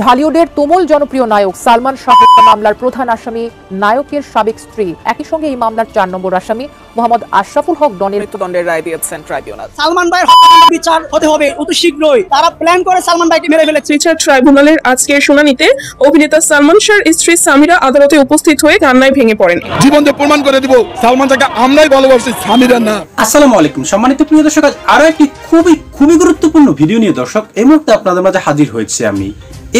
ঢালিউডের তুমুল জনপ্রিয় নায়ক সালমান শাহ হত্যা মামলার প্রধান আসামি নায়কের সাবেক স্ত্রী, একই সঙ্গে এই মামলার 4 নম্বর আসামি মোহাম্মদ আশরাফুল হক ডনের মৃত্যুদণ্ডের রায় দিয়েছেন ট্রাইব্যুনাল। সালমান ভাইয়ের হত্যাকাণ্ডের বিচার হতে হবে অতি শীঘ্রই। তারা প্ল্যান করে সালমান ভাইকে মেরে ফেলেছে। বিচার ট্রাইব্যুনালের আজকের শুনানিতে অভিনেতা সালমান শাহর স্ত্রী সামিরা আদালতে উপস্থিত হয়ে কান্নায় ভেঙে পড়েন। জীবন দিয়ে প্রমাণ করে দিব সালমান শাহকে আমরাই ভালোবাসি, সামিরা না। আসসালামু আলাইকুম সম্মানিত প্রিয় দর্শক, আরো একটি খুবই গুরুত্বপূর্ণ ভিডিও নিয়ে দর্শক এই মুহূর্তে আপনাদের মাঝে হাজির হয়েছে আমি।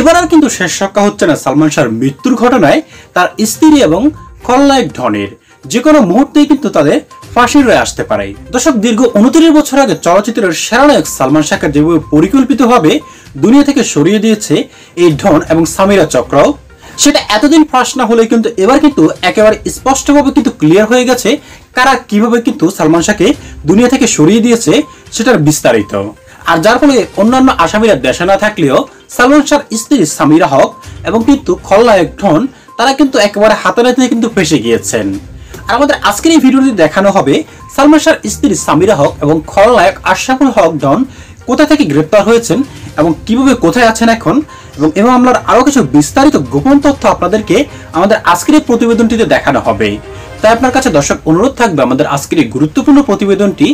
এবার আর কিন্তু শেষ রক্ষা হচ্ছে না সালমান শাহর মৃত্যুর ঘটনায় তার স্ত্রী এবং খলনায়ক ডনের। যে কোনো মুহূর্তেই কিন্তু তাদের ফাঁসির রায় আসতে পারে। দর্শক, দীর্ঘ 29 বছর আগে চলচ্চিত্রের সেরা নায়ক সালমান শাহকে যেভাবে পরিকল্পিতভাবে দুনিয়া থেকে সরিয়ে দিয়েছে এই ডন এবং সামিরা চক্রও, সেটা এতদিন ফাঁস না হলে কিন্তু এবার কিন্তু একেবারে স্পষ্টভাবে কিন্তু ক্লিয়ার হয়ে গেছে কারা কিভাবে কিন্তু সালমান শাহকে দুনিয়া থেকে সরিয়ে দিয়েছে সেটার বিস্তারিত। আর যার ফলে অন্যান্য আসামিরা দেশে না থাকলেও সালমান শাহর স্ত্রী সামিরা হক এবং কিন্তু খলনায়ক ডন তারা কিন্তু একেবারে হাতাহাতিতে কিন্তু ফেসে গিয়েছেন। আর আমাদের আজকের এই ভিডিওতে দেখানো হবে সালমান শাহর স্ত্রী সামিরা হক এবং খলনায়ক আশরাফুল হক ডন কোথা থেকে গ্রেপ্তার হয়েছেন এবং কিভাবে কোথায় আছেন এখন, এবং এই মামলার আরো কিছু বিস্তারিত গোপন তথ্য আপনাদেরকে আমাদের আজকের এই প্রতিবেদনটিতে দেখানো হবে। তাই আপনার কাছে দর্শক অনুরোধ থাকবে আমাদের আজকের এই গুরুত্বপূর্ণ প্রতিবেদনটি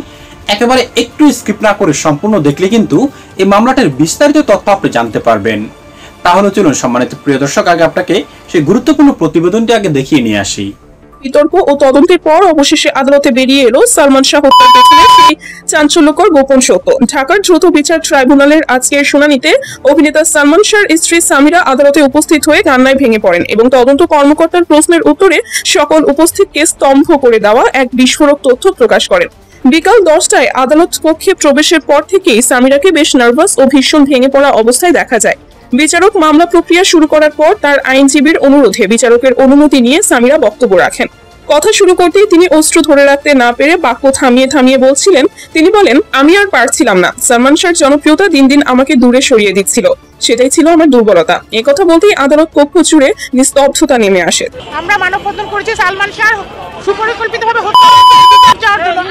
একেবারে একটু স্কিপ না করে সম্পূর্ণ দেখলে কিন্তু এই মামলাটির বিস্তারিত তথ্য আপনি জানতে পারবেন। তাহলে চলুন সম্মানিত প্রিয় দর্শক, আগে আপনাকে সেই গুরুত্বপূর্ণ প্রতিবেদনটি আগে দেখিয়ে নিয়ে আসি। বিতর্ক ও তদন্তের পর অবশেষে আদালতে বেরিয়ে এলো সালমান শাহ হত্যার পেছনে সেই চাঞ্চল্যকর গোপন সত্য। ঢাকার দ্রুত বিচার ট্রাইব্যুনালের আজকের শুনানিতে অভিনেতা সালমান শাহর স্ত্রী সামিরা আদালতে উপস্থিত হয়ে কান্নায় ভেঙে পড়েন এবং তদন্ত কর্মকর্তার প্রশ্নের উত্তরে সকল উপস্থিতকে স্তম্ভ করে দেওয়া এক বিস্ফোরক তথ্য প্রকাশ করেন। বিকাল 10টায় আদালত কক্ষে প্রবেশের পর থেকেই সামিরাকে বেশ নার্ভাস ও ভীষণ ভেঙে পড়া অবস্থায় দেখা যায়। বিচারক মামলা প্রক্রিয়া শুরু করার পর তার আইনজীবীর অনুরোধে বিচারকের অনুমতি নিয়ে সামিরা বক্তব্য রাখেন। কথা শুরু করতেই তিনি অশ্রু ধরে রাখতে না পেরে বাক্য থামিয়ে বলছিলেন। তিনি বলেন, আমি আর পারছিলাম না। সালমান শাহর জনপ্রিয়তা দিন দিন আমাকে দূরে সরিয়ে দিচ্ছিল, সেটাই ছিল আমার দুর্বলতা। এই কথা বলতেই আদালত কক্ষ জুড়ে নিস্তব্ধতা নেমে আসে। আমরা মানববন্ধন করেছি সালমান শাহ সুপরিকল্পিতভাবে হত্যা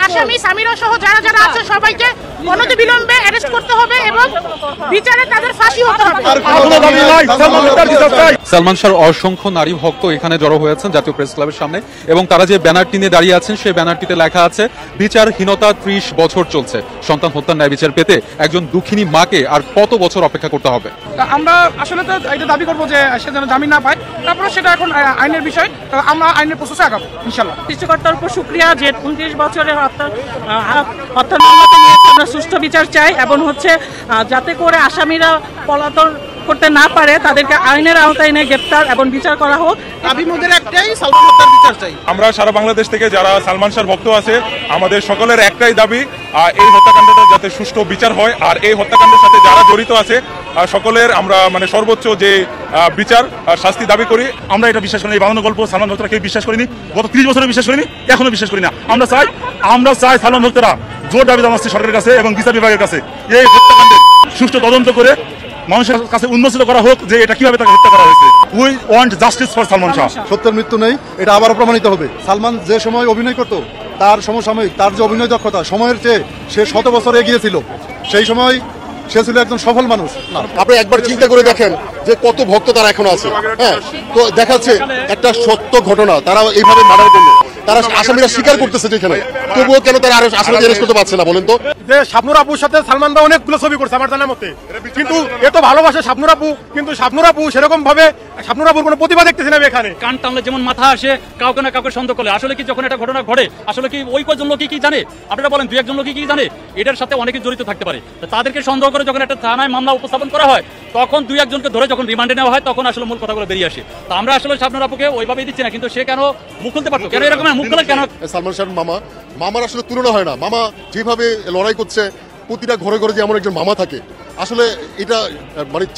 আসামি সামিরা সহ যারা আছে সবাইকে অনতিবিলম্বে অ্যারেস্ট করতে হবে এবং বিচারে তাদের ফাঁসি হতে হবে। সালমান শাহর অসংখ্য নারী ভক্ত এখানে জড়ো হয়েছেন জাতীয় প্রেস ক্লাবের সামনে, এবং তারা যে ব্যানারটি নিয়ে দাঁড়িয়ে আছেন সেই ব্যানারটিতে লেখা আছে বিচারহীনতা 30 বছর চলছে। সন্তান হত্যার ন্যায় বিচার পেতে একজন দুঃখিনী মাকে আর কত বছর অপেক্ষা করতে হবে? আমরা আসলে তো এটা দাবি করবো যে সে যেন জামিন না পায়, তারপরে সেটা এখন আইনের বিষয়, আমরা আইনের প্রসেসে আগাবো ইনশাল্লাহ। সৃষ্টিকর্তার উপর শুকরিয়া যে 29 বছরের হত্যার মামলাতে নিয়ে আমরা সুষ্ঠু বিচার চাই এবং যাতে করে আসামিরা পলাতন করতে না পারে তাদেরকে আইনের আওতায় এনে গ্রেপ্তার এবং বিচার করা হোক। দাবি মোদের একটাই, সালমান হত্যার বিচার চাই। আমরা সারা বাংলাদেশ থেকে যারা সালমান শাহর ভক্ত আছে আমাদের সকলের একটাই দাবি, এই হত্যাকাণ্ডটা যাতে সুষ্ঠু বিচার হয়, আর এই হত্যাকাণ্ডের সাথে যারা জড়িত আছে সকলের আমরা সর্বোচ্চ যে বিচার শাস্তি দাবি করি। আমরা এটা বিশ্বাস করি, এই বানানো গল্প সালমান ভক্তরা বিশ্বাস করিনি, গত 30 বছরে বিশ্বাস করিনি, এখনো বিশ্বাস করি না। আমরা চাই সালমান ভক্তরা জোর দাবি জানাচ্ছি সরকারের কাছে এবং বিচার বিভাগের কাছে এই হত্যাকাণ্ডের সুষ্ঠু তদন্ত করে মানুষের কাছে উন্মোচিত করা হোক যে এটা কিভাবে তাকে হত্যা করা হয়েছে। We want justice for Salman Shah. সত্যের মৃত্যু নেই, এটা আবারও প্রমাণিত হবে। সালমান যে সময় অভিনয় করতো তার সমসাময়িক তার যে অভিনয় দক্ষতা সময়ের চেয়ে সে 100 বছর এগিয়ে ছিল। সেই সময় সে ছিল একজন সফল মানুষ। আপনি একবার চিন্তা করে দেখেন যে কত ভক্ত তারা এখন আছে। হ্যাঁ, তো দেখাচ্ছে একটা সত্য ঘটনা, তারা এইভাবে মার্ডার করলো, তারা আসামিরা স্বীকার করতেছে যেখানে, তবুও কেন তারা আসামি অ্যারেস্ট করতে পারছে না বলেন তো? যে শাবনূর আপুর সাথে সালমান দা অনেকগুলো ছবি করছে আমার জানার মতে, কিন্তু এত ভালোবাসে শাবনূর আপু, কিন্তু শাবনূর আপু সেরকম ভাবে শাবনূর আপুর কোনো প্রতিভা দেখতেছি না এখানে। কান টানলে যেমন মাথা আসে, কাউকে না কাউকে সন্দেহ করলে আসলে কি যখন এটা ঘটনা ঘটে আসলে কি ওই কয়েকজন লোকই কি জানে? আপনারা বলেন 2-1 লোকই কি জানে? এটার সাথে অনেকে জড়িত থাকতে পারে। তাদেরকে সন্দেহ করে যখন একটা থানায় মামলা উপস্থাপন করা হয় তখন 2-1 জনকে ধরে যখন রিমান্ডে নেওয়া হয় তখন আসলে মূল কথাগুলো বেরিয়ে আসে। তো আমরা আসলে শাবনূর আপুকে ওইভাবেই দিচ্ছি না, কিন্তু সে কেন মুখ খুলতে পারতো? কেন এরকম মুখ খুলে কেন? সালমান শাহর মামার আসলে তুলনা হয় না। মামা যেভাবে লড়াই করছে, প্রতিটা ঘরে ঘরে যে এমন একজন মামা থাকে, আসলে এটা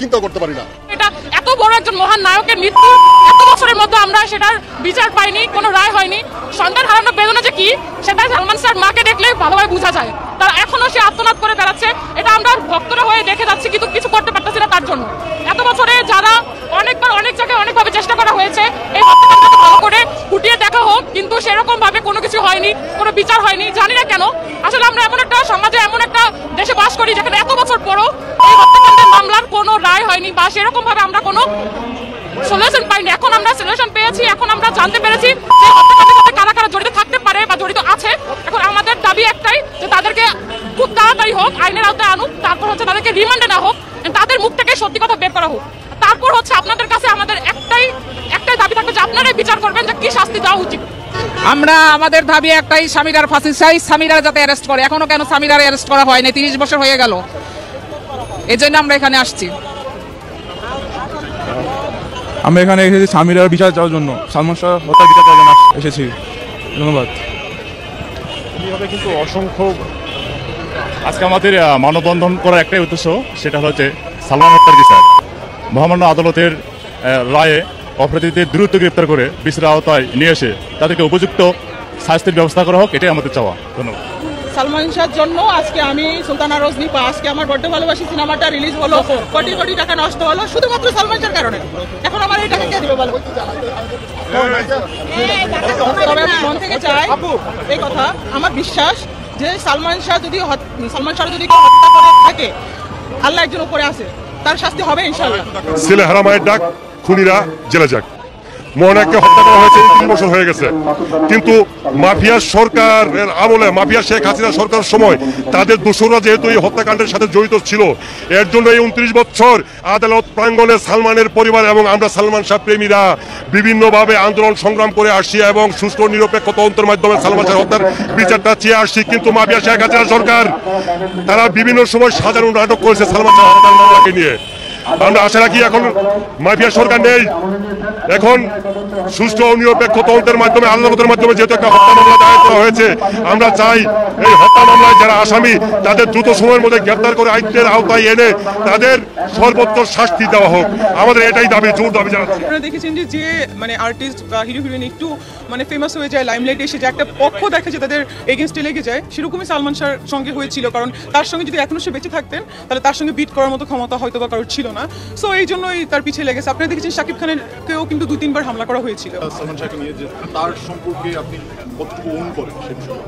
চিন্তা করতে পারি না। এটা এত বড় একজন মহান নায়কের মৃত্যু, এত বছরের মধ্যে আমরা সেটার বিচার পাইনি, কোনো রায় হয়নি। সন্তান হারানোর বেদনা যে কি সেটা সালমান শাহর মাকে দেখলে ভালোভাবে বোঝা যায়। তার এখনো সে আত্মনাদ করে বেড়াচ্ছে, এটা আমরা ভক্তরা হয়ে দেখে যাচ্ছি, কিন্তু কিছু করতে পারতেছি না তার জন্য। এত বছরে যারা অনেকবার অনেক জায়গায় অনেকভাবে চেষ্টা করা হয়েছে এই হত্যাকাণ্ডকে ভালো করে ফুটিয়ে দেখা হোক, কিন্তু সেরকম ভাবে কোনো কিছু হয়নি, কোনো বিচার হয়নি। জানি না কেন, আসলে আমরা এমন একটা সমাজে, এমন একটা দেশে বাস করি যেখানে এত বছর পরও এই হত্যাকাণ্ডের মামলার কোনো রায় হয়নি বা সেরকম ভাবে আমরা কোনো সলিউশন পাইনি। এখন আমরা সলিউশন পেয়েছি, এখন আমরা জানতে পেরেছি যে হত্যাকাণ্ডের সাথে কারা কারা জড়িত থাকতে পারে বা জড়িত আছে। এখন আমাদের দাবি একটাই যে তাদেরকে খুব তাড়াতাড়ি হোক, আইনের আওতায় আনুক, তারপর হচ্ছে তাদেরকে রিমান্ডে না হোক, তাদের মুখ থেকে সত্যি কথা বের করা হোক। তারপর হচ্ছে আপনাদের কাছে আমাদের একটাই দাবি থাকবে যে আপনারাই বিচার করবেন যে কি শাস্তি দেওয়া উচিত। আমরা আমাদের দাবি একটাই, সামিরার ফাঁসি চাই, সামিরার যাতে অ্যারেস্ট করে। এখনো কেন সামিরার অ্যারেস্ট করা হয়নি? 30 বছর হয়ে গেল, এই জন্য আমরা এখানে আসছি। আমরা এখানে এসেছি সামিরার বিচার চাওয়ার জন্য, সালমান শাহ হত্যার বিচার চাওয়ার জন্য এসেছি। ধন্যবাদ। কিন্তু অসংখ্য আজকে আমাদের মানববন্ধন করার একটাই উদ্দেশ্য, সেটা হচ্ছে সালমান হত্যার বিচার। মহামান্য আদালতের রায়ে অপরাধীদের দ্রুত গ্রেপ্তার করে বিচারের আওতায় নিয়ে এসে তাদেরকে উপযুক্ত শাস্তির ব্যবস্থা করা হোক, এটাই আমাদের চাওয়া। ধন্যবাদ। সালমান শাহর জন্য আজকে আমি সুলতানা রজনী পা, আজকে আমার বড্ড ভালোবাসি সিনেমাটা রিলিজ হলো, কোটি কোটি টাকা নষ্ট হলো শুধুমাত্র সালমান শাহর কারণে। এখন আমার এই টাকা কে দিবে বলো? তবে আমি মন থেকে চাই এই কথা, আমার বিশ্বাস যে সালমান শাহ যদি কেউ হত্যা করে থাকে, আল্লাহ একজন উপরে আছে, তার শাস্তি হবে ইনশাআল্লাহ। ছেলে হারামায়ের ডাক, খুনিরা জেলে যাক। মোহনাকে হত্যা করা হয়েছে 3 বছর হয়ে গেছে, কিন্তু মাফিয়া সরকারের আমলে, মাফিয়া শেখ হাসিনা সরকারের সময় তাদের দোসররা যেহেতু এই হত্যাকাণ্ডের সাথে জড়িত ছিল, এর জন্য এই 29 বছর আদালত প্রাঙ্গণে সালমানের পরিবার এবং আমরা সালমান শাহ প্রেমীরা বিভিন্নভাবে আন্দোলন সংগ্রাম করে আসছি এবং সুষ্ঠু নিরপেক্ষ তদন্তের মাধ্যমে সালমান শাহ হত্যার বিচারটা চেয়ে আসছি। কিন্তু মাফিয়া শেখ হাসিনা সরকার তারা বিভিন্ন সময় সাজানো নাটক করেছে সালমান শাহ হত্যার মামলাকে নিয়ে। আমরা আশা রাখি এখন মাফিয়া সরকার নেই, এখন সুষ্ঠু নিরপেক্ষ তদন্তের মাধ্যমে, আদালতের মাধ্যমে যেহেতু একটা হত্যা মামলা দায়ের করা হয়েছে, আমরা চাই এই হত্যা মামলায় যারা আসামি তাদের দ্রুত সময়ের মধ্যে গ্রেপ্তার করে আইনের আওতায় এনে তাদের সর্বোচ্চ শাস্তি দেওয়া হোক। আমাদের এটাই দাবি, জোর দাবি জানাচ্ছি। আপনারা দেখেছেন যে মানে আর্টিস্ট বা হিরো হিরোইন একটু মানে ফেমাস হয়ে যায়, লাইমলাইটে এসে যে একটা পক্ষ দেখা যায় তাদের এগেনস্টে লেগে যায়, সেরকমই সালমান শাহর সঙ্গে হয়েছিল। কারণ তার সঙ্গে যদি এখনো সে বেঁচে থাকতেন তাহলে তার সঙ্গে বিট করার মতো ক্ষমতা হয়তো বা কারোর ছিল না। সো এই জন্যই তার পিছিয়ে লেগেছে। আপনারা দেখেছেন শাকিব খানেরকেও কিন্তু 2-3 বার হামলা করা হয়েছিল। সালমান শাহকে নিয়ে যে তার সম্পর্কে আপনি কতটুকু ওন করেন সে বিষয়ে?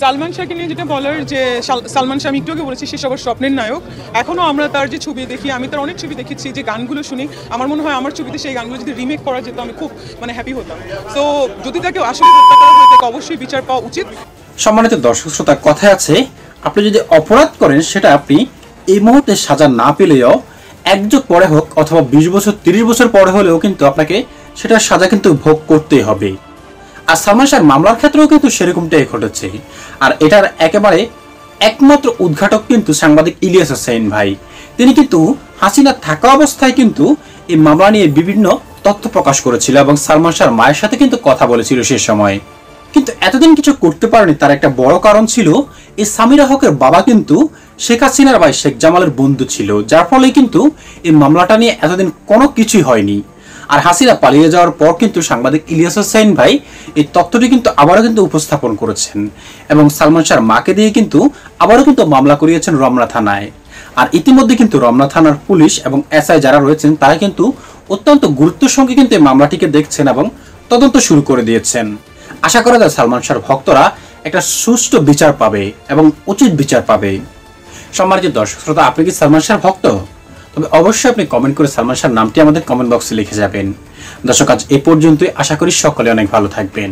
সালমান শাহকে নিয়ে যেটা বলার, যে সালমান শাহ আমি একটু আগে বলেছি সে সবার স্বপ্নের নায়ক। এখনও আমরা তার যে ছবি দেখি, আমি তার অনেক ছবি দেখেছি, যে গানগুলো শুনি, আমার মনে হয় আমার ছবিতে সেই গানগুলো যদি রিমেক করা যেত আমি খুব মানে হ্যাপি হতাম। সো যদি তাকে আসলে হত্যা করা হয় তাকে অবশ্যই বিচার পাওয়া উচিত। সম্মানিত দর্শক শ্রোতা, কথায় আছে আপনি যদি অপরাধ করেন সেটা আপনি এই মুহূর্তে সাজা না পেলেও 1 যুগ পরে হোক অথবা 20 বছর 30 বছর পরে হলেও কিন্তু আপনাকে সেটার সাজা কিন্তু ভোগ করতেই হবে। আর সালমান শাহর মামলার ক্ষেত্রেও কিন্তু সেরকমটাই ঘটেছে। আর এটার একেবারে একমাত্র উদ্ঘাটক কিন্তু সাংবাদিক ইলিয়াস হোসেন ভাই। তিনি কিন্তু হাসিনা থাকা অবস্থায় কিন্তু এই মামলা নিয়ে বিভিন্ন তথ্য প্রকাশ করেছিল এবং সালমান শাহর মায়ের সাথে কিন্তু কথা বলেছিল সে সময়। কিন্তু এতদিন কিছু করতে পারেনি, তার একটা বড় কারণ ছিল এই সামিরা হকের বাবা কিন্তু শেখ হাসিনার ভাই শেখ জামালের বন্ধু ছিল, যার ফলে কিন্তু এই মামলাটা নিয়ে এতদিন কোনো কিছুই হয়নি। আর হাসিনা পালিয়ে যাওয়ার পর কিন্তু সাংবাদিক ইলিয়াস হোসেন ভাই এই তথ্যটি কিন্তু আবারও কিন্তু উপস্থাপন করেছেন এবং সালমান শাহর মাকে দিয়ে কিন্তু আবারও কিন্তু মামলা করিয়েছেন রমনা থানায়। আর ইতিমধ্যে কিন্তু রমনা থানার পুলিশ এবং এসআই যারা রয়েছেন তারা কিন্তু অত্যন্ত গুরুত্বের সঙ্গে কিন্তু এই মামলাটিকে দেখছেন এবং তদন্ত শুরু করে দিয়েছেন। আশা করা যায় সালমান শাহর ভক্তরা একটা সুষ্ঠু বিচার পাবে এবং উচিত বিচার পাবে। সম্মানিত দর্শক শ্রোতা, আপনি কি সালমান শাহর ভক্ত? তবে অবশ্যই আপনি কমেন্ট করে সালমান শাহর নামটি আমাদের কমেন্ট বক্সে লিখে যাবেন। দর্শক, আজ এ পর্যন্তই। আশা করি সকলে অনেক ভালো থাকবেন।